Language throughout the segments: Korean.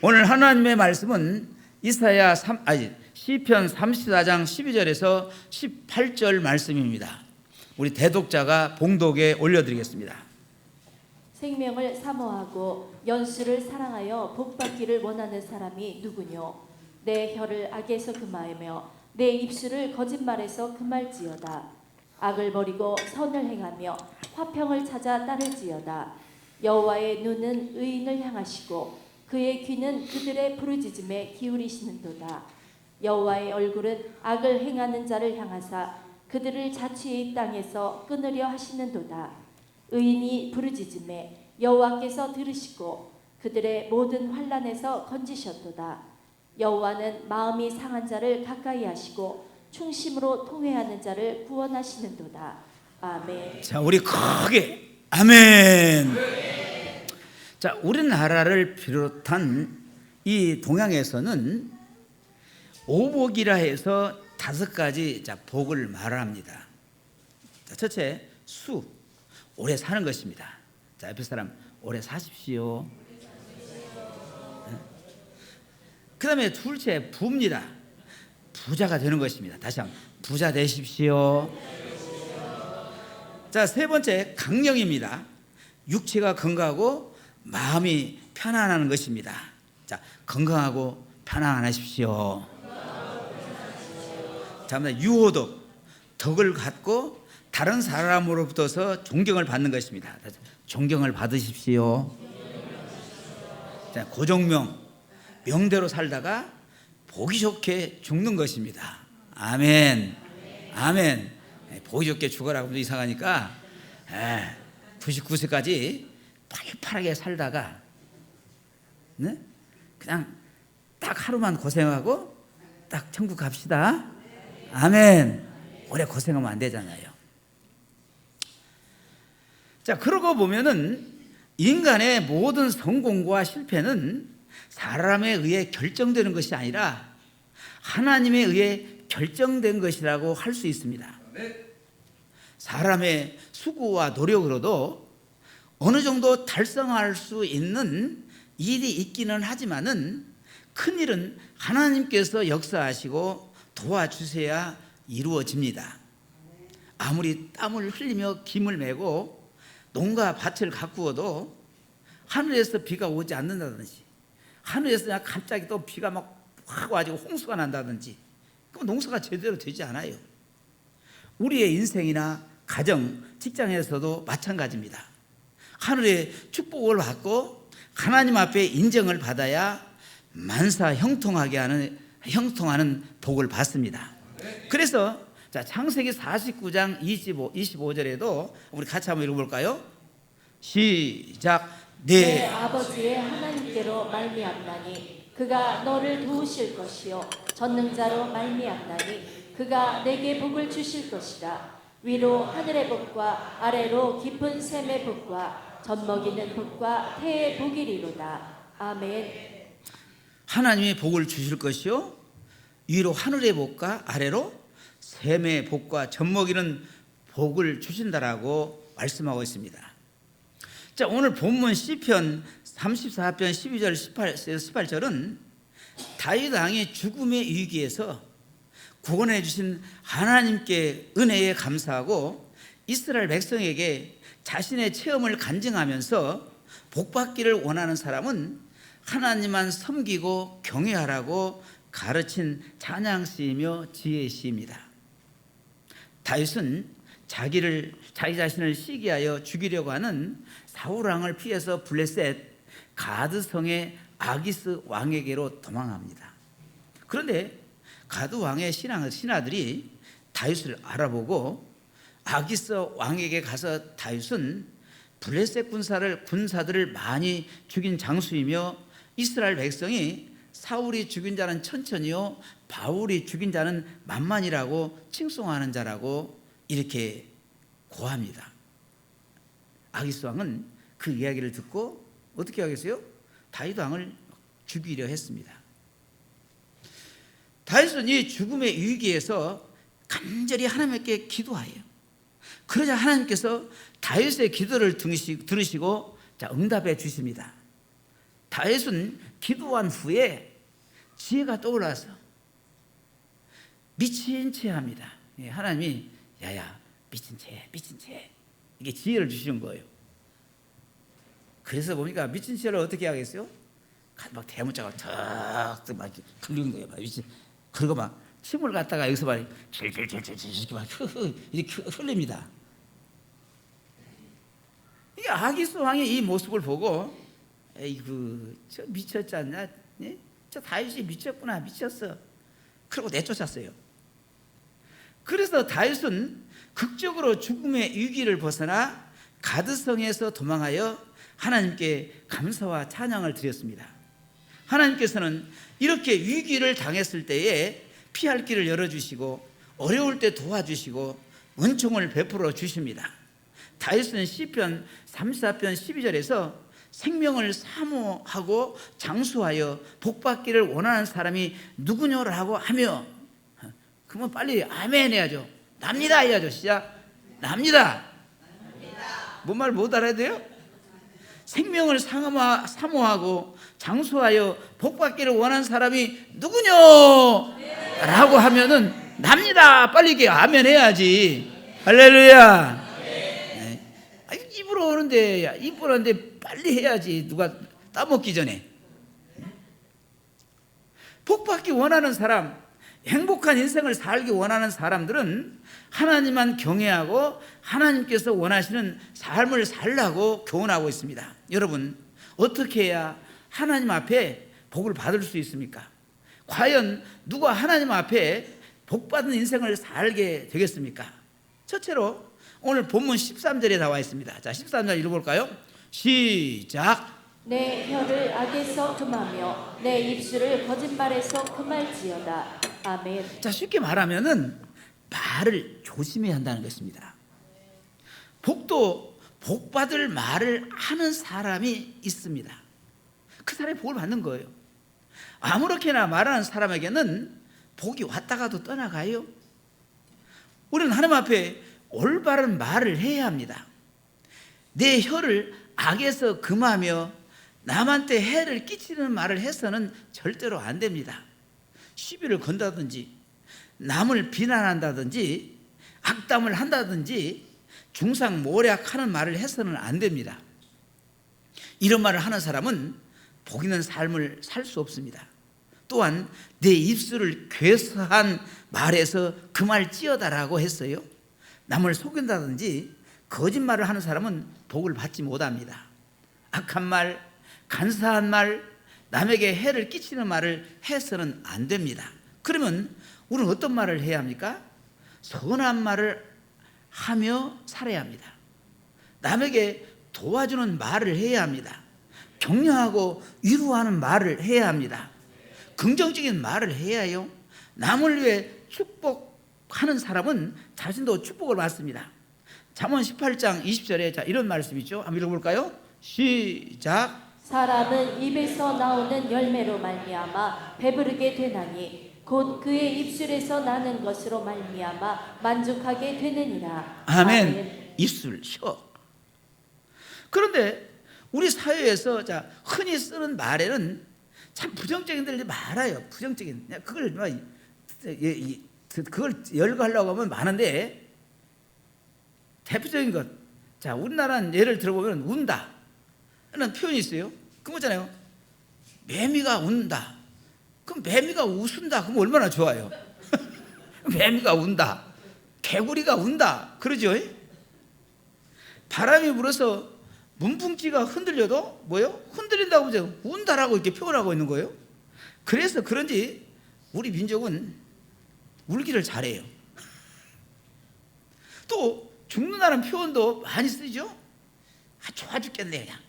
오늘 하나님의 말씀은 시편 34장 12절에서 18절 말씀입니다. 우리 대독자가 봉독에 올려드리겠습니다. 생명을 사모하고 연수를 사랑하여 복받기를 원하는 사람이 누구뇨? 내 혀를 악에서 금하며 내 입술을 거짓말에서 금할지어다. 악을 버리고 선을 행하며 화평을 찾아 따를지어다. 여호와의 눈은 의인을 향하시고 그의 귀는 그들의 부르짖음에 기울이시는도다. 여호와의 얼굴은 악을 행하는 자를 향하사 그들을 자취의 땅에서 끊으려 하시는도다. 의인이 부르짖음에 여호와께서 들으시고 그들의 모든 환난에서 건지셨도다. 여호와는 마음이 상한 자를 가까이 하시고 충심으로 통회하는 자를 구원하시는도다. 아멘. 자, 우리 크게 아멘. 자, 우리나라를 비롯한 이 동양에서는 오복이라 해서 5가지 복을 말합니다. 자, 첫째, 수, 오래 사는 것입니다. 자, 옆에 사람 오래 사십시오. 그 다음에 둘째, 부입니다. 부자가 되는 것입니다. 다시 한번 부자 되십시오. 자, 세 번째, 강령입니다. 육체가 건강하고 마음이 편안한 것입니다. 자, 건강하고 편안하십시오. 자, 유호덕, 덕을 갖고 다른 사람으로부터서 존경을 받는 것입니다. 존경을 받으십시오. 자, 고종명, 명대로 살다가 보기 좋게 죽는 것입니다. 아멘. 아멘. 보기 좋게 죽어라고 하면 이상하니까 99세까지 팔팔하게 살다가 그냥 딱 하루만 고생하고 딱 천국 갑시다. 아멘. 오래 고생하면 안 되잖아요. 자, 그러고 보면은 인간의 모든 성공과 실패는 사람에 의해 결정되는 것이 아니라 하나님에 의해 결정된 것이라고 할 수 있습니다. 사람의 수고와 노력으로도 어느 정도 달성할 수 있는 일이 있기는 하지만은 큰 일은 하나님께서 역사하시고 도와주셔야 이루어집니다. 아무리 땀을 흘리며 김을 메고 농가 밭을 가꾸어도 하늘에서 비가 오지 않는다든지 하늘에서 그냥 갑자기 또 비가 막 확 와가지고 홍수가 난다든지 그럼 농사가 제대로 되지 않아요. 우리의 인생이나 가정, 직장에서도 마찬가지입니다. 하늘의 축복을 받고 하나님 앞에 인정을 받아야 만사 형통하는 복을 받습니다. 그래서 자, 창세기 49장 25절에도 우리 같이 한번 읽어볼까요? 시작. 내 아버지의 하나님께로 말미암나니 그가 너를 도우실 것이요 전능자로 말미암나니 그가 내게 복을 주실 것이라. 위로 하늘의 복과 아래로 깊은 샘의 복과 젖먹이는 복과 태의 복이리로다. 아멘. 하나님의 복을 주실 것이요 위로 하늘의 복과 아래로 샘의 복과 젖먹이는 복을 주신다라고 말씀하고 있습니다. 자, 오늘 본문 시편 34편 12절 18절은 다윗 왕이 죽음의 위기에서 구원해 주신 하나님께 은혜에 감사하고 이스라엘 백성에게 자신의 체험을 간증하면서 복받기를 원하는 사람은 하나님만 섬기고 경외하라고 가르친 찬양시이며 지혜시입니다. 다윗은 자기 자신을 시기하여 죽이려고 하는 사울 왕을 피해서 블레셋 가드성의 아기스 왕에게로 도망합니다. 그런데 가드 왕의 신하들이 다윗을 알아보고 아기스 왕에게 가서 다윗은 블레셋 군사들을 많이 죽인 장수이며 이스라엘 백성이 사울이 죽인 자는 천천히요 바울이 죽인 자는 만만이라고 칭송하는 자라고 이렇게 고합니다. 아기스 왕은 그 이야기를 듣고 어떻게 하겠어요? 다윗 왕을 죽이려 했습니다. 다윗은 이 죽음의 위기에서 간절히 하나님께 기도해요. 그러자 하나님께서 다윗의 기도를 들으시고 응답해 주십니다. 다윗은 기도한 후에 지혜가 떠올라서 미친 채 합니다. 하나님이 야야 미친 채 이게 지혜를 주시는 거예요. 그래서 보니까 미친 채를 어떻게 하겠어요? 막 대문자가 턱 막 흘리는 거예요. 막 미친. 그리고 막 침을 갖다가 여기서 막 이렇게 막 이렇게 흘립니다. 이 아기스 왕의 이 모습을 보고 에이구 저 미쳤지 않냐? 예? 저 다윗이 미쳤구나 미쳤어. 그러고 내쫓았어요. 그래서 다윗은 극적으로 죽음의 위기를 벗어나 가드성에서 도망하여 하나님께 감사와 찬양을 드렸습니다. 하나님께서는 이렇게 위기를 당했을 때에 피할 길을 열어주시고 어려울 때 도와주시고 은총을 베풀어 주십니다. 다윗은 시편 34편 12절에서 생명을 사모하고 장수하여 복받기를 원하는 사람이 누구냐라고 하며, 그러면 빨리 아멘 해야죠. 납니다 해야죠. 시작. 납니다. 뭔 말 못 알아야 돼요? 생명을 사모하고 장수하여 복받기를 원하는 사람이 누구냐 라고 하면은 납니다. 빨리 이게 아멘 해야지. 할렐루야. 입으로 오는데 입으로 오는데 빨리 해야지. 누가 따먹기 전에. 복받기 원하는 사람, 행복한 인생을 살기 원하는 사람들은 하나님만 경외하고 하나님께서 원하시는 삶을 살라고 교훈하고 있습니다. 여러분, 어떻게 해야 하나님 앞에 복을 받을 수 있습니까? 과연 누가 하나님 앞에 복받은 인생을 살게 되겠습니까? 첫째로 오늘 본문 13절에 나와 있습니다. 자, 13절 읽어볼까요? 시작. 내 혀를 악에서 금하며 내 입술을 거짓말에서 금할지어다. 아멘. 자, 쉽게 말하면은 말을 조심해야 한다는 것입니다. 복도 복받을 말을 하는 사람이 있습니다. 그 사람이 복을 받는 거예요. 아무렇게나 말하는 사람에게는 복이 왔다가도 떠나가요. 우리는 하나님 앞에 올바른 말을 해야 합니다. 내 혀를 악에서 금하며 남한테 해를 끼치는 말을 해서는 절대로 안 됩니다. 시비를 건다든지 남을 비난한다든지 악담을 한다든지 중상모략하는 말을 해서는 안 됩니다. 이런 말을 하는 사람은 복 있는 삶을 살 수 없습니다. 또한 내 입술을 괴수한 말에서 금할지어다라고 했어요. 남을 속인다든지 거짓말을 하는 사람은 복을 받지 못합니다. 악한 말, 간사한 말, 남에게 해를 끼치는 말을 해서는 안 됩니다. 그러면 우리는 어떤 말을 해야 합니까? 선한 말을 하며 살아야 합니다. 남에게 도와주는 말을 해야 합니다. 격려하고 위로하는 말을 해야 합니다. 긍정적인 말을 해야 해요. 남을 위해 축복하는 사람은 자신도 축복을 받습니다. 잠언 18장 20절에 자, 이런 말씀이 있죠. 한번 읽어볼까요? 시작. 사람은 입에서 나오는 열매로 말미암아 배부르게 되나니 곧 그의 입술에서 나는 것으로 말미암아 만족하게 되느니라. 아멘. 입술, 혀. 그런데 우리 사회에서 자, 흔히 쓰는 말에는 참 부정적인 들이 많아요. 부정적인. 그걸 열거하려고 하면 많은데 대표적인 것. 자, 우리나라는 예를 들어보면 운다 라는 표현이 있어요. 그거잖아요. 매미가 운다. 그럼 매미가 웃은다. 그럼 얼마나 좋아요. 매미가 운다. 개구리가 운다. 그러죠. 바람이 불어서 문풍지가 흔들려도 뭐요? 흔들린다고 하죠. 운다라고 이렇게 표현하고 있는 거예요. 그래서 그런지 우리 민족은 울기를 잘해요. 또 죽는다는 표현도 많이 쓰죠. 아, 좋아 죽겠네. 그냥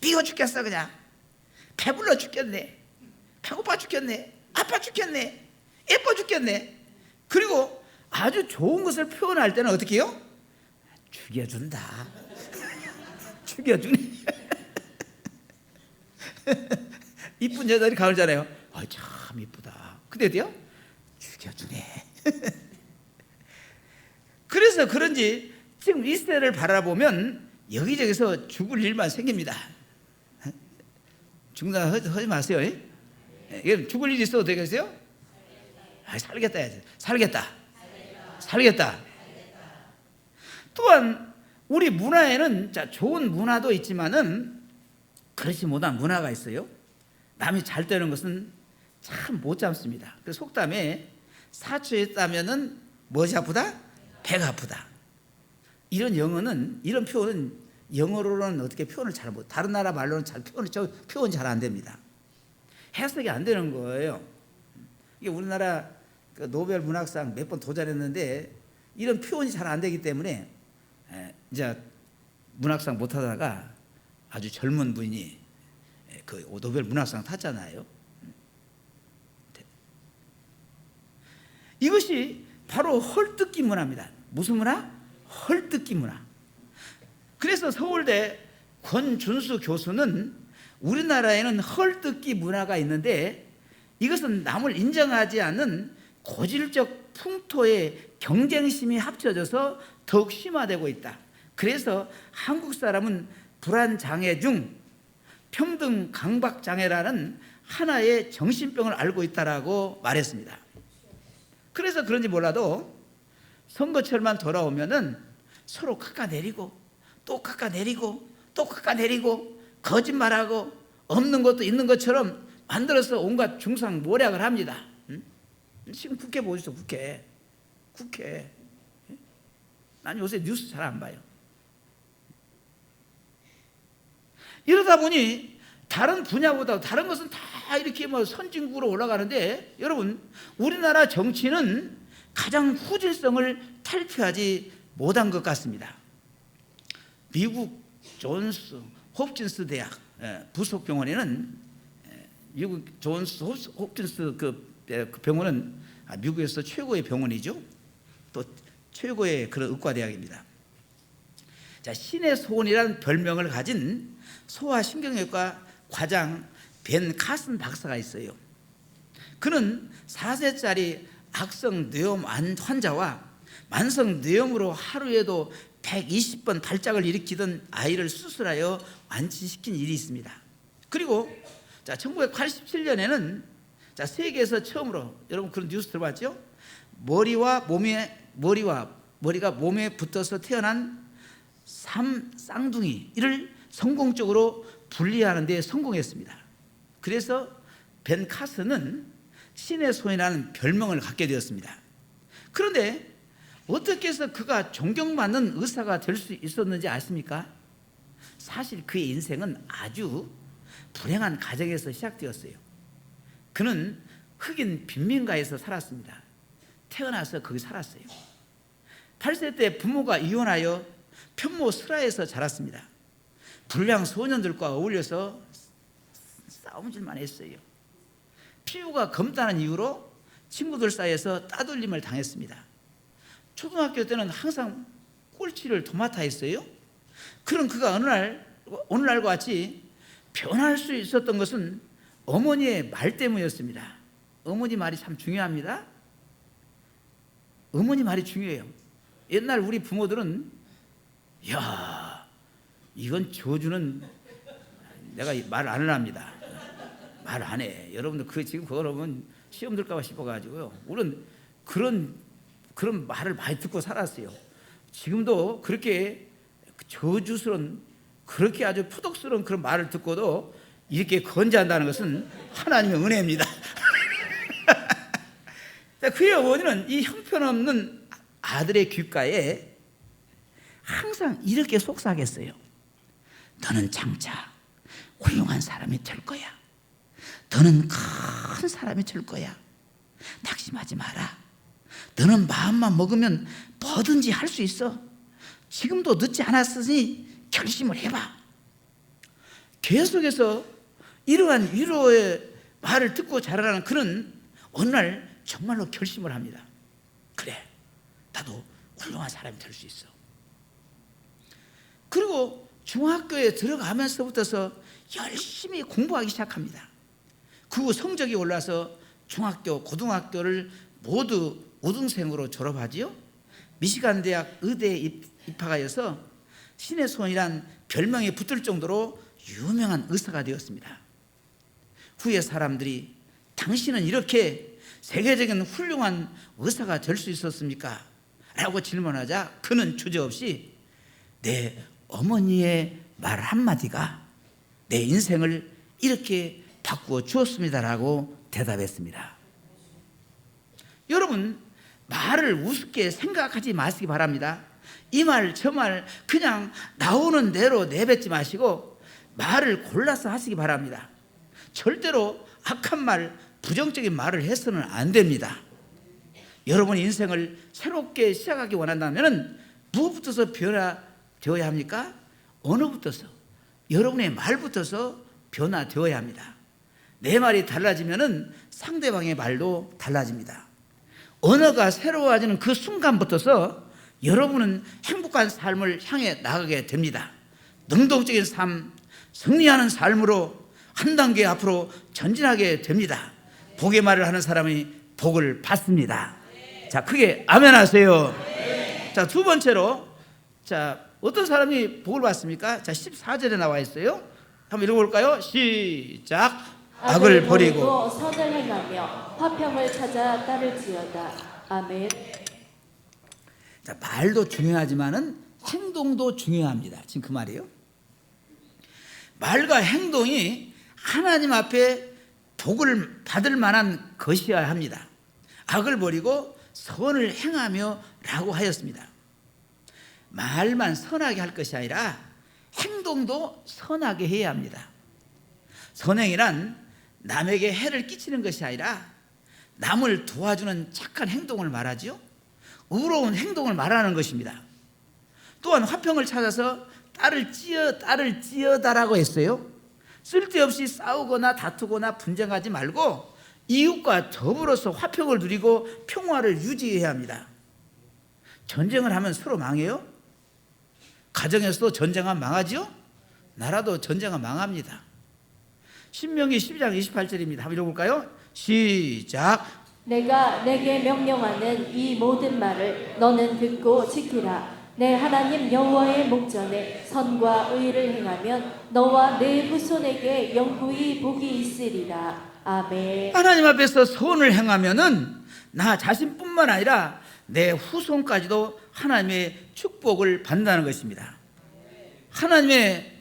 미워 죽겠어. 그냥 배불러 죽겠네. 배고파 죽겠네. 아파 죽겠네. 예뻐 죽겠네. 그리고 아주 좋은 것을 표현할 때는 어떻게 해요? 죽여준다. 죽여주네. 이쁜 여자들이 가을잖아요. 아, 참 이쁘다. 근데 어때요? 죽여주네. 그래서 그런지 지금 이 시대를 바라보면 여기저기서 죽을 일만 생깁니다. 중단하지 마세요. 이게 죽을 일이 있어도 되겠어요? 살겠다 해야지. 살겠다. 또한 우리 문화에는 좋은 문화도 있지만은 그렇지 못한 문화가 있어요. 남이 잘 되는 것은 참 못 참습니다. 그 속담에 사초했다면은 무엇이 아프다? 배가 아프다. 이런 표현은 영어로는 어떻게 표현을 잘 못, 다른 나라 말로는 표현 잘 안 됩니다. 해석이 안 되는 거예요. 이게 우리나라 그 노벨 문학상 몇 번 도전했는데 이런 표현이 잘 안 되기 때문에 이제 문학상 못 하다가 아주 젊은 분이 그 노벨 문학상 탔잖아요. 이것이 바로 헐뜯기 문화입니다. 무슨 문화? 헐뜯기 문화. 그래서 서울대 권준수 교수는 우리나라에는 헐뜯기 문화가 있는데 이것은 남을 인정하지 않는 고질적 풍토의 경쟁심이 합쳐져서 더욱 심화되고 있다. 그래서 한국 사람은 불안장애 중 평등 강박장애라는 하나의 정신병을 앓고 있다라고 말했습니다. 그래서 그런지 몰라도 선거철만 돌아오면은 서로 깎아내리고 또 깎아내리고 또 깎아내리고 거짓말하고 없는 것도 있는 것처럼 만들어서 온갖 중상모략을 합니다. 지금 국회 보시죠. 국회. 난 요새 뉴스 잘 안 봐요. 이러다 보니 다른 분야보다 다른 것은 다 이렇게 선진국으로 올라가는데 여러분 우리나라 정치는 가장 후진성을 탈피하지 못한 것 같습니다. 미국 존스 홉킨스 대학 부속병원에는 미국 존스 홉킨스 그 병원은 미국에서 최고의 병원이죠. 또 최고의 그런 의과대학입니다. 자, 신의 소원이라는 별명을 가진 소아신경외과 과장 벤 카슨 박사가 있어요. 그는 4세짜리 악성 뇌염 환자와 만성 뇌염으로 하루에도 120번 발작을 일으키던 아이를 수술하여 완치시킨 일이 있습니다. 그리고 1987년에는 세계에서 처음으로 여러분 그런 뉴스 들어봤죠? 머리가 몸에 붙어서 태어난 쌍둥이를 성공적으로 분리하는 데 성공했습니다. 그래서 벤 카슨은 신의 손이라는 별명을 갖게 되었습니다. 그런데 어떻게 해서 그가 존경받는 의사가 될 수 있었는지 아십니까? 사실 그의 인생은 아주 불행한 가정에서 시작되었어요. 그는 흑인 빈민가에서 살았습니다. 태어나서 거기 살았어요. 8세 때 부모가 이혼하여 편모 슬하에서 자랐습니다. 불량 소년들과 어울려서 싸움질만 했어요. 피부가 검다는 이유로 친구들 사이에서 따돌림을 당했습니다. 초등학교 때는 항상 꼴찌를 도맡아 했어요. 그런 그가 오늘날과 같이 변할 수 있었던 것은 어머니의 말 때문이었습니다. 어머니 말이 참 중요합니다. 어머니 말이 중요해요. 옛날 우리 부모들은 야, 이건 저주는 내가 말 안 합니다. 말 안 해. 여러분들 지금 그거 보면 시험 들까 봐 싶어가지고요. 우리는 그런 말을 많이 듣고 살았어요. 지금도 그렇게 저주스러운 그렇게 아주 포독스러운 그런 말을 듣고도 이렇게 건재한다는 것은 하나님의 은혜입니다. 그의 어머니는 이 형편없는 아들의 귓가에 항상 이렇게 속삭였어요. 너는 장차 훌륭한 사람이 될 거야. 너는 큰 사람이 될 거야. 낙심하지 마라. 너는 마음만 먹으면 뭐든지 할 수 있어. 지금도 늦지 않았으니 결심을 해봐. 계속해서 이러한 위로의 말을 듣고 자라는 그는 어느 날 정말로 결심을 합니다. 그래, 나도 훌륭한 사람이 될 수 있어. 그리고 중학교에 들어가면서부터 열심히 공부하기 시작합니다. 그 후 성적이 올라서 중학교, 고등학교를 모두 우등생으로 졸업하지요. 미시간 대학 의대에 입학하여서 신의 손이란 별명이 붙을 정도로 유명한 의사가 되었습니다. 후에 사람들이 당신은 이렇게 세계적인 훌륭한 의사가 될 수 있었습니까? 라고 질문하자 그는 주저없이 내 어머니의 말 한마디가 내 인생을 이렇게 바꾸어 주었습니다라고 대답했습니다. 여러분, 말을 우습게 생각하지 마시기 바랍니다. 이 말 저 말 그냥 나오는 대로 내뱉지 마시고 말을 골라서 하시기 바랍니다. 절대로 악한 말, 부정적인 말을 해서는 안 됩니다. 여러분 인생을 새롭게 시작하기 원한다면 무엇부터서 변화되어야 합니까? 언어부터서, 여러분의 말부터서 변화되어야 합니다. 내 말이 달라지면 상대방의 말도 달라집니다. 언어가 새로워지는 그 순간부터서 여러분은 행복한 삶을 향해 나가게 됩니다. 능동적인 삶, 승리하는 삶으로 한 단계 앞으로 전진하게 됩니다. 복의 말을 하는 사람이 복을 받습니다. 자, 크게 아멘 하세요. 자, 두 번째로, 자, 어떤 사람이 복을 받습니까? 자, 14절에 나와 있어요. 한번 읽어볼까요? 시작. 악을 버리고 선을 행하며 화평을 찾아 따를지어다. 아멘. 자, 말도 중요하지만은 행동도 중요합니다. 지금 그 말이에요. 말과 행동이 하나님 앞에 복을 받을 만한 것이어야 합니다. 악을 버리고 선을 행하며 라고 하였습니다. 말만 선하게 할 것이 아니라 행동도 선하게 해야 합니다. 선행이란 남에게 해를 끼치는 것이 아니라 남을 도와주는 착한 행동을 말하지요. 의로운 행동을 말하는 것입니다. 또한 화평을 찾아서 딸을 찌어다라고 했어요. 쓸데없이 싸우거나 다투거나 분쟁하지 말고 이웃과 더불어서 화평을 누리고 평화를 유지해야 합니다. 전쟁을 하면 서로 망해요? 가정에서도 전쟁하면 망하지요? 나라도 전쟁하면 망합니다. 신명기 12장 28절입니다. 한번 읽어볼까요? 시작. 내가 내게 명령하는 이 모든 말을 너는 듣고 지키라. 내 하나님 여호와의 목전에 선과 의를 행하면 너와 내 후손에게 영구히 복이 있으리라. 아멘. 하나님 앞에서 선을 행하면은 나 자신뿐만 아니라 내 후손까지도 하나님의 축복을 받는다는 것입니다. 하나님의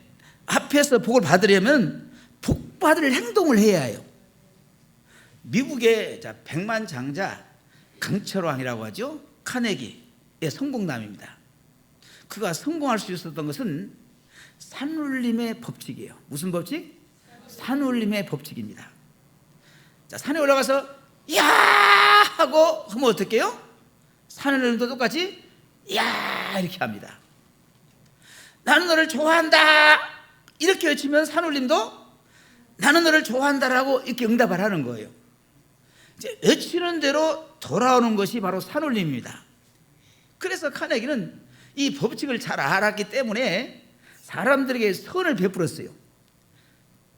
앞에서 복을 받으려면 복 받을 행동을 해야 해요. 미국의 백만장자 강철왕이라고 하죠. 카네기의 성공담입니다. 그가 성공할 수 있었던 것은 산울림의 법칙이에요. 무슨 법칙? 산울림의 법칙입니다. 자, 산에 올라가서 야 하고 하면 어떻게 해요? 산울림도 똑같이 야 이렇게 합니다. 나는 너를 좋아한다 이렇게 외치면 산울림도 나는 너를 좋아한다라고 이렇게 응답을 하는 거예요. 이제 외치는 대로 돌아오는 것이 바로 산울림입니다. 그래서 카네기는 이 법칙을 잘 알았기 때문에 사람들에게 선을 베풀었어요.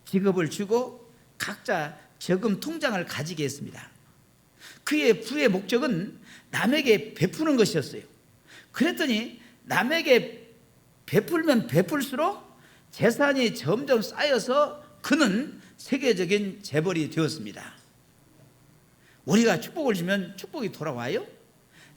직업을 주고 각자 저금 통장을 가지게 했습니다. 그의 부의 목적은 남에게 베푸는 것이었어요. 그랬더니 남에게 베풀면 베풀수록 재산이 점점 쌓여서 그는 세계적인 재벌이 되었습니다. 우리가 축복을 주면 축복이 돌아와요.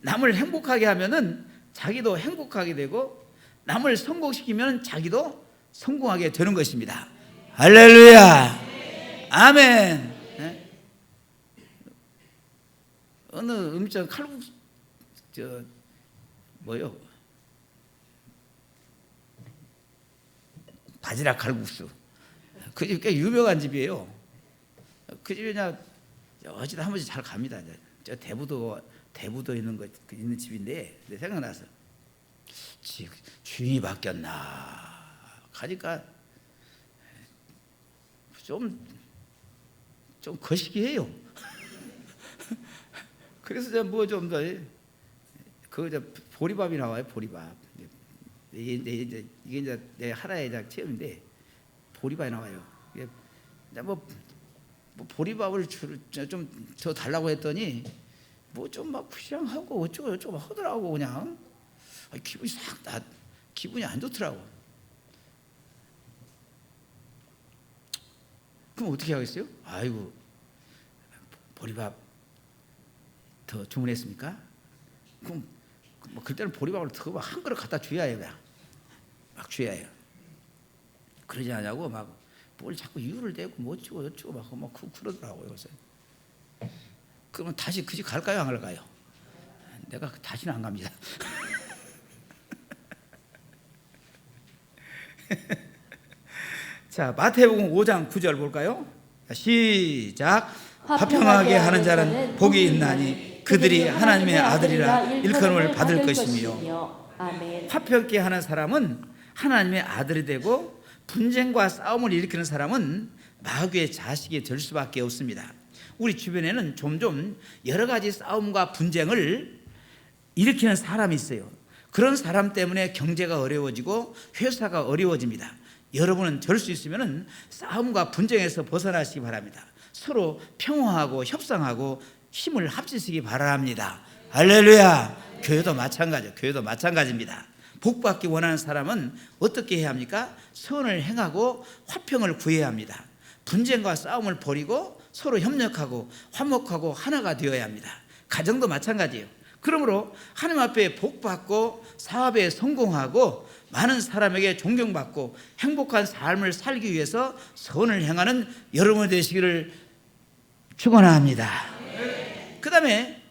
남을 행복하게 하면은 자기도 행복하게 되고 남을 성공시키면 자기도 성공하게 되는 것입니다. 할렐루야. 아멘. 네? 어느 음식 칼국수 바지락 칼국수 그 집 꽤 유명한 집이에요. 그 집에 그냥 어찌다 한 번씩 잘 갑니다. 저 대부도 있는 집인데 생각나서 주인이 바뀌었나 가니까 좀 거시기해요. 그래서 뭐 좀 더 보리밥이 나와요. 보리밥. 이게 이제 내 하나의 체험인데 보리밥이 나와요. 이게 뭐 보리밥을 좀 더 달라고 했더니 뭐 좀 막 부실하고 어쩌고 하더라고. 그냥 기분이 기분이 안 좋더라고. 그럼 어떻게 하겠어요? 아이고, 보리밥 더 주문했습니까? 그럼 뭐 그때는 보리밥을 더 한 그릇 갖다 줘야 해요. 막 줘야 해요. 그러지 않냐고 막 뭘 자꾸 이유를 대고 뭐 어쩌고 저쩌고 막 그러더라고요. 그래서 그러면 다시 그 집 갈까요, 안 갈까요? 내가 다시는 안 갑니다. 자, 마태복음 5장 9절 볼까요? 시작. 화평하게 하는 자는 복이 있나니 그들이 하나님의 아들이라 일컬음을 받을 것이며. 아멘. 화평케 하는 사람은 하나님의 아들이 되고 분쟁과 싸움을 일으키는 사람은 마귀의 자식이 될 수밖에 없습니다. 우리 주변에는 점점 여러 가지 싸움과 분쟁을 일으키는 사람이 있어요. 그런 사람 때문에 경제가 어려워지고 회사가 어려워집니다. 여러분은 될 수 있으면 싸움과 분쟁에서 벗어나시기 바랍니다. 서로 평화하고 협상하고 힘을 합치시기 바랍니다. 할렐루야. 교회도 마찬가지입니다. 복받기 원하는 사람은 어떻게 해야 합니까? 선을 행하고 화평을 구해야 합니다. 분쟁과 싸움을 버리고 서로 협력하고 화목하고 하나가 되어야 합니다. 가정도 마찬가지예요. 그러므로 하나님 앞에 복받고 사업에 성공하고 많은 사람에게 존경받고 행복한 삶을 살기 위해서 선을 행하는 여러분 되시기를 축원합니다. 그 다음에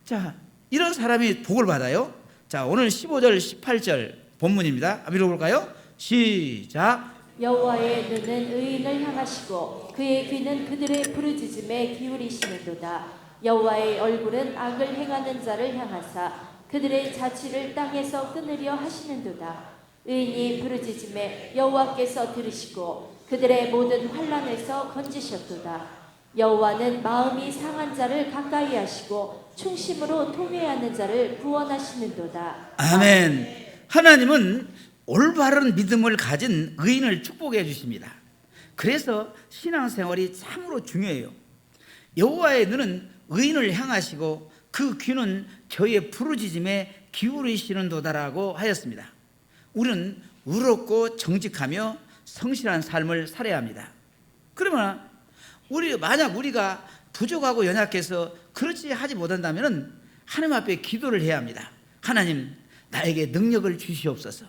자, 이런 사람이 복을 받아요. 자, 오늘 15절 18절 본문입니다. 한번 읽어볼까요? 시작. 여호와의 눈은 의인을 향하시고 그의 귀는 그들의 부르짖음에 기울이시는도다. 여호와의 얼굴은 악을 행하는 자를 향하사 그들의 자취를 땅에서 끊으려 하시는도다. 의인이 부르짖음에 여호와께서 들으시고 그들의 모든 환난에서 건지셨도다. 여호와는 마음이 상한 자를 가까이 하시고 충심으로 통회하는 자를 구원하시는도다. 아멘. 하나님은 올바른 믿음을 가진 의인을 축복해 주십니다. 그래서 신앙생활이 참으로 중요해요. 여호와의 눈은 의인을 향하시고 그 귀는 저의 부르짖음에 기울이시는도다라고 하였습니다. 우리는 의롭고 정직하며 성실한 삶을 살아야 합니다. 그러면 만약 우리가 부족하고 연약해서 그렇지 하지 못한다면 하나님 앞에 기도를 해야 합니다. 하나님, 나에게 능력을 주시옵소서.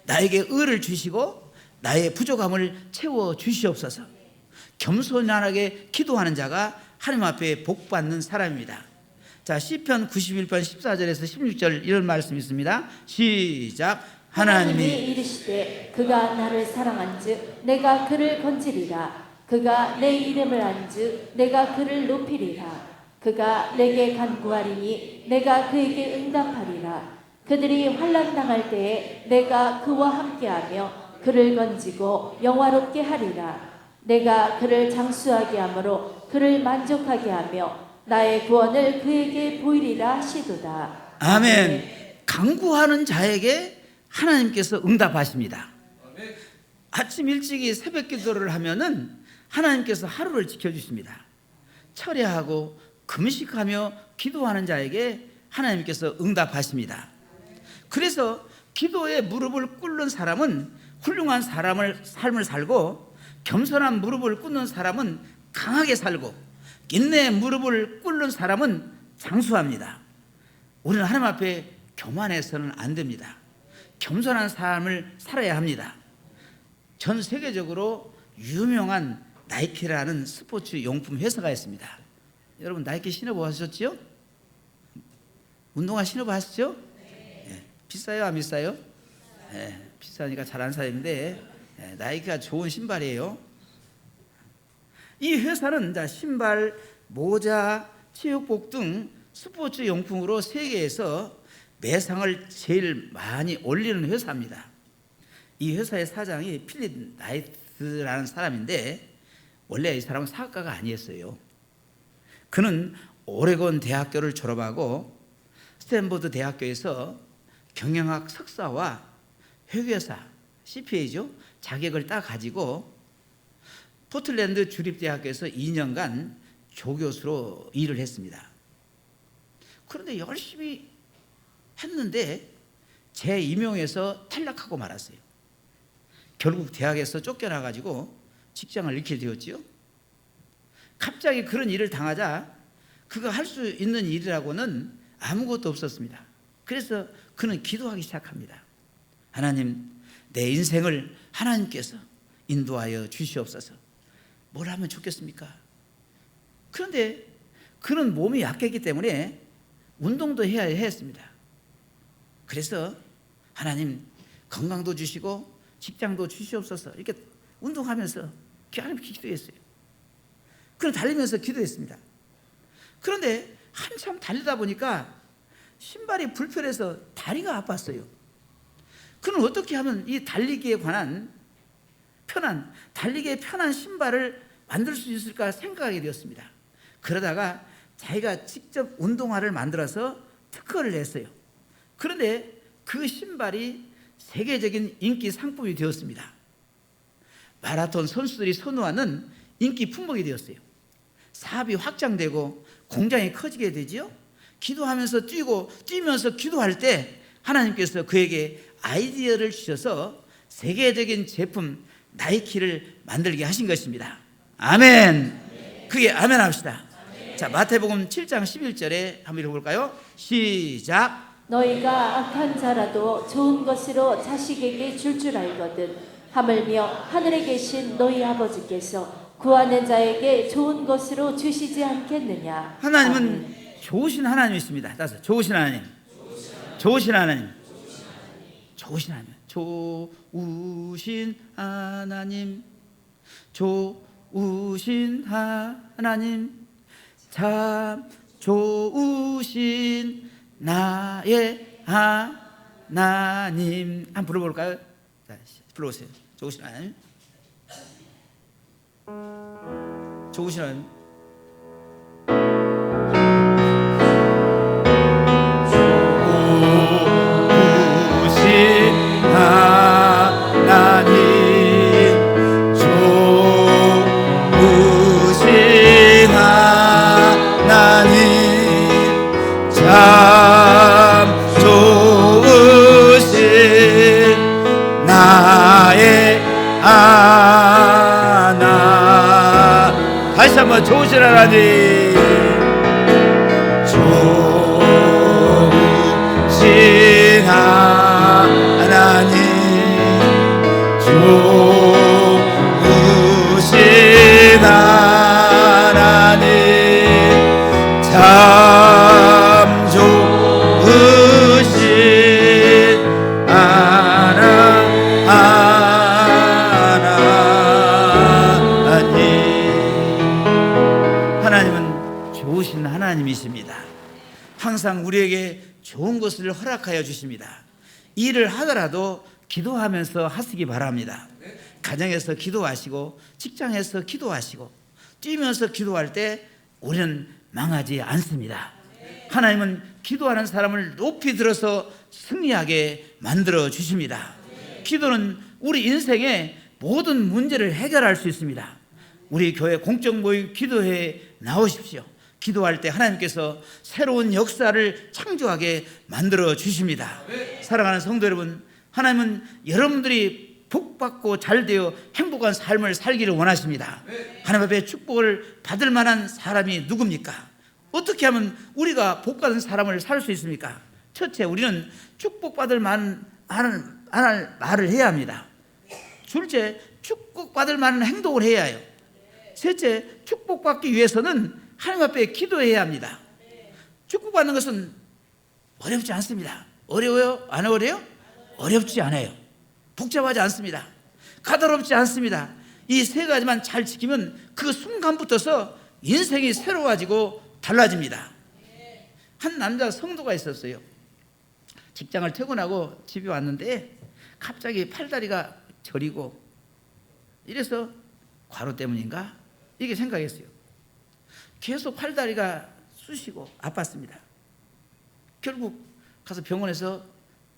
나에게 의를 주시고 나의 부족함을 채워 주시옵소서. 겸손하게 기도하는 자가 하나님 앞에 복받는 사람입니다. 자, 시편 91편 14절에서 16절 이런 말씀이 있습니다. 시작. 하나님이 이르시되 그가 나를 사랑한즉 내가 그를 건지리라. 그가 내 이름을 안즉 내가 그를 높이리라. 그가 내게 간구하리니 내가 그에게 응답하리라. 그들이 환난 당할 때에 내가 그와 함께하며 그를 건지고 영화롭게 하리라. 내가 그를 장수하게 하므로 그를 만족하게 하며 나의 구원을 그에게 보이리라 하시도다. 아멘. 간구하는 자에게 하나님께서 응답하십니다. 아침 일찍이 새벽 기도를 하면은 하나님께서 하루를 지켜주십니다. 철야하고 금식하며 기도하는 자에게 하나님께서 응답하십니다. 그래서 기도에 무릎을 꿇는 사람은 훌륭한 삶을 살고, 겸손한 무릎을 꿇는 사람은 강하게 살고, 인내의 무릎을 꿇는 사람은 장수합니다. 우리는 하나님 앞에 교만해서는 안 됩니다. 겸손한 삶을 살아야 합니다. 전 세계적으로 유명한 나이키라는 스포츠 용품 회사가 있습니다. 여러분 나이키 신어보셨죠? 운동화 신어보셨죠? 네. 비싸요, 안 비싸요? 네, 비싸니까 잘 안 사는데 나이키가 좋은 신발이에요. 이 회사는 신발, 모자, 체육복 등 스포츠 용품으로 세계에서 매상을 제일 많이 올리는 회사입니다. 이 회사의 사장이 필립 나이트라는 사람인데 원래 이 사람은 사학가가 아니었어요. 그는 오레곤 대학교를 졸업하고 스탠포드 대학교에서 경영학 석사와 회계사 CPA죠 자격을 딱 가지고 포틀랜드 주립대학교에서 2년간 조교수로 일을 했습니다. 그런데 열심히 했는데 재임용해서 탈락하고 말았어요. 결국 대학에서 쫓겨나가지고 직장을 잃게 되었지요. 갑자기 그런 일을 당하자 그가 할 수 있는 일이라고는 아무것도 없었습니다. 그래서 그는 기도하기 시작합니다. 하나님, 내 인생을 하나님께서 인도하여 주시옵소서. 뭘 하면 좋겠습니까? 그런데 그는 몸이 약했기 때문에 운동도 해야 했습니다. 그래서 하나님, 건강도 주시고 직장도 주시옵소서. 이렇게 운동하면서 하나님께 기도했어요. 그는 달리면서 기도했습니다. 그런데 한참 달리다 보니까 신발이 불편해서 다리가 아팠어요. 그는 어떻게 하면 이 달리기에 관한 달리기에 편한 신발을 만들 수 있을까 생각하게 되었습니다. 그러다가 자기가 직접 운동화를 만들어서 특허를 냈어요. 그런데 그 신발이 세계적인 인기 상품이 되었습니다. 마라톤 선수들이 선호하는 인기 품목이 되었어요. 사업이 확장되고 공장이 커지게 되지요. 기도하면서 뛰면서 기도할 때 하나님께서 그에게 아이디어를 주셔서 세계적인 제품 나이키를 만들게 하신 것입니다. 아멘. 그게 아멘 합시다. 자, 마태복음 7장 11절에 한번 읽어볼까요? 시작. 너희가 악한 자라도 좋은 것으로 자식에게 줄 알거든 하물며 하늘에 계신 너희 아버지께서 구하는 자에게 좋은 것으로 주시지 않겠느냐. 하나님은 아멘. 좋으신 하나님이십니다. 따라서 좋으신 하나님. 좋으신 하나님. 좋으신 하나님. 좋으신 하나님. 좋으신 하나님. 참 좋으신 나의 하나님. 한번 불러볼까요? 자, 불러보세요. 좋으신 하나님. 좋으신 하나님. 참 좋으신 나의 하나. 다시 한번 좋으신 하나님. 좋으신 하나님. 좋으신 하나님. 참 좋으신 하나님. 하나님은 좋으신 하나님이십니다. 항상 우리에게 좋은 것을 허락하여 주십니다. 일을 하더라도 기도하면서 하시기 바랍니다. 가정에서 기도하시고 직장에서 기도하시고 뛰면서 기도할 때 우리는 망하지 않습니다. 하나님은 기도하는 사람을 높이 들어서 승리하게 만들어 주십니다. 기도는 우리 인생의 모든 문제를 해결할 수 있습니다. 우리 교회 공적 모임 기도회에 나오십시오. 기도할 때 하나님께서 새로운 역사를 창조하게 만들어 주십니다. 사랑하는 성도 여러분, 하나님은 여러분들이 복받고 잘되어 행복한 삶을 살기를 원하십니다. 하나님 앞에 축복을 받을 만한 사람이 누굽니까? 어떻게 하면 우리가 복받은 사람을 살 수 있습니까? 첫째, 우리는 축복받을 만한 말을 해야 합니다. 둘째, 축복받을 만한 행동을 해야 해요. 셋째, 축복받기 위해서는 하나님 앞에 기도해야 합니다. 축복받는 것은 어렵지 않습니다. 어려워요? 안 어려워요? 어렵지 않아요. 복잡하지 않습니다. 까다롭지 않습니다. 이 세 가지만 잘 지키면 그 순간부터서 인생이 새로워지고 달라집니다. 한 남자 성도가 있었어요. 직장을 퇴근하고 집에 왔는데 갑자기 팔다리가 저리고 이래서 과로 때문인가? 이게 생각했어요. 계속 팔다리가 쑤시고 아팠습니다. 결국 가서 병원에서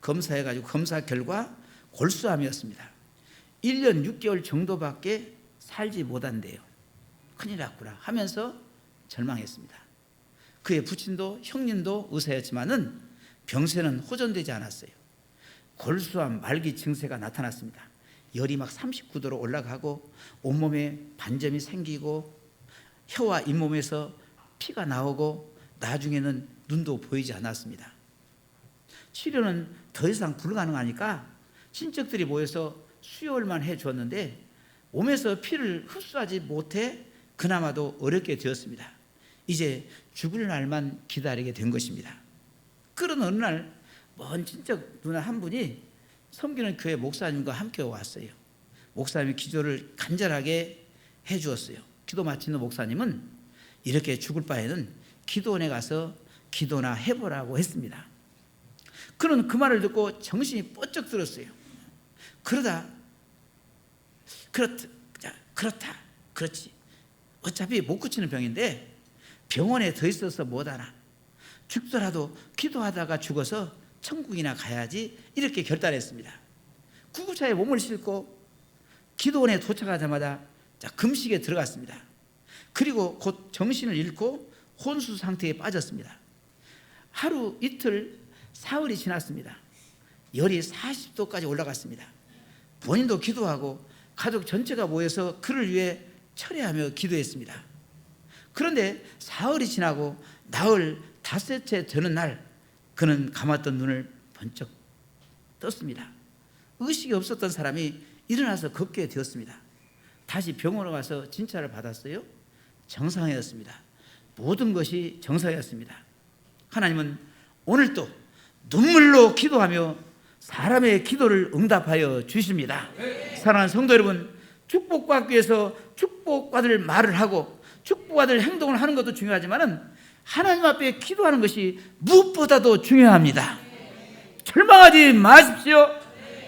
검사해가지고 검사 결과 골수암이었습니다. 1년 6개월 정도밖에 살지 못한대요. 큰일 났구나 하면서 절망했습니다. 그의 부친도 형님도 의사였지만은 병세는 호전되지 않았어요. 골수암 말기 증세가 나타났습니다. 열이 막 39도로 올라가고 온몸에 반점이 생기고 혀와 잇몸에서 피가 나오고 나중에는 눈도 보이지 않았습니다. 치료는 더 이상 불가능하니까 친척들이 모여서 수혈만 해주었는데 몸에서 피를 흡수하지 못해 그나마도 어렵게 되었습니다. 이제 죽을 날만 기다리게 된 것입니다. 그런 어느 날 먼 친척 누나 한 분이 섬기는 교회 목사님과 함께 왔어요. 목사님이 기도를 간절하게 해주었어요. 기도 마치는 목사님은 이렇게 죽을 바에는 기도원에 가서 기도나 해보라고 했습니다. 그는 그 말을 듣고 정신이 번쩍 들었어요. 그렇다, 그렇지. 어차피 못 고치는 병인데 병원에 더 있어서 못하나. 죽더라도 기도하다가 죽어서 천국이나 가야지, 이렇게 결단했습니다. 구급차에 몸을 싣고 기도원에 도착하자마자 금식에 들어갔습니다. 그리고 곧 정신을 잃고 혼수 상태에 빠졌습니다. 하루 이틀 사흘이 지났습니다. 열이 40도까지 올라갔습니다. 본인도 기도하고 가족 전체가 모여서 그를 위해 철회하며 기도했습니다. 그런데 사흘이 지나고 나흘 닷새째 되는 날, 그는 감았던 눈을 번쩍 떴습니다. 의식이 없었던 사람이 일어나서 걷게 되었습니다. 다시 병원에 가서 진찰을 받았어요. 정상이었습니다. 모든 것이 정상이었습니다. 하나님은 오늘도 눈물로 기도하며 사람의 기도를 응답하여 주십니다. 사랑하는 성도 여러분, 축복받기 위해서 축복받을 말을 하고 축복받을 행동을 하는 것도 중요하지만 하나님 앞에 기도하는 것이 무엇보다도 중요합니다. 절망하지 마십시오.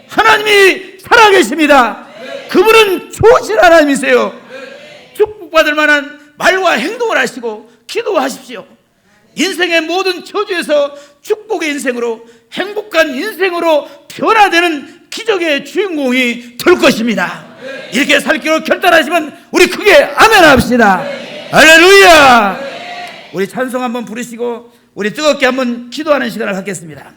하나님이 살아계십니다. 그분은 좋으신 하나님이세요. 축복받을 만한 말과 행동을 하시고 기도하십시오. 인생의 모든 저주에서 축복의 인생으로, 행복한 인생으로 변화되는 기적의 주인공이 될 것입니다. 이렇게 살기로 결단하시면 우리 크게 아멘 합시다. 할렐루야. 우리 찬송 한번 부르시고 우리 뜨겁게 한번 기도하는 시간을 갖겠습니다.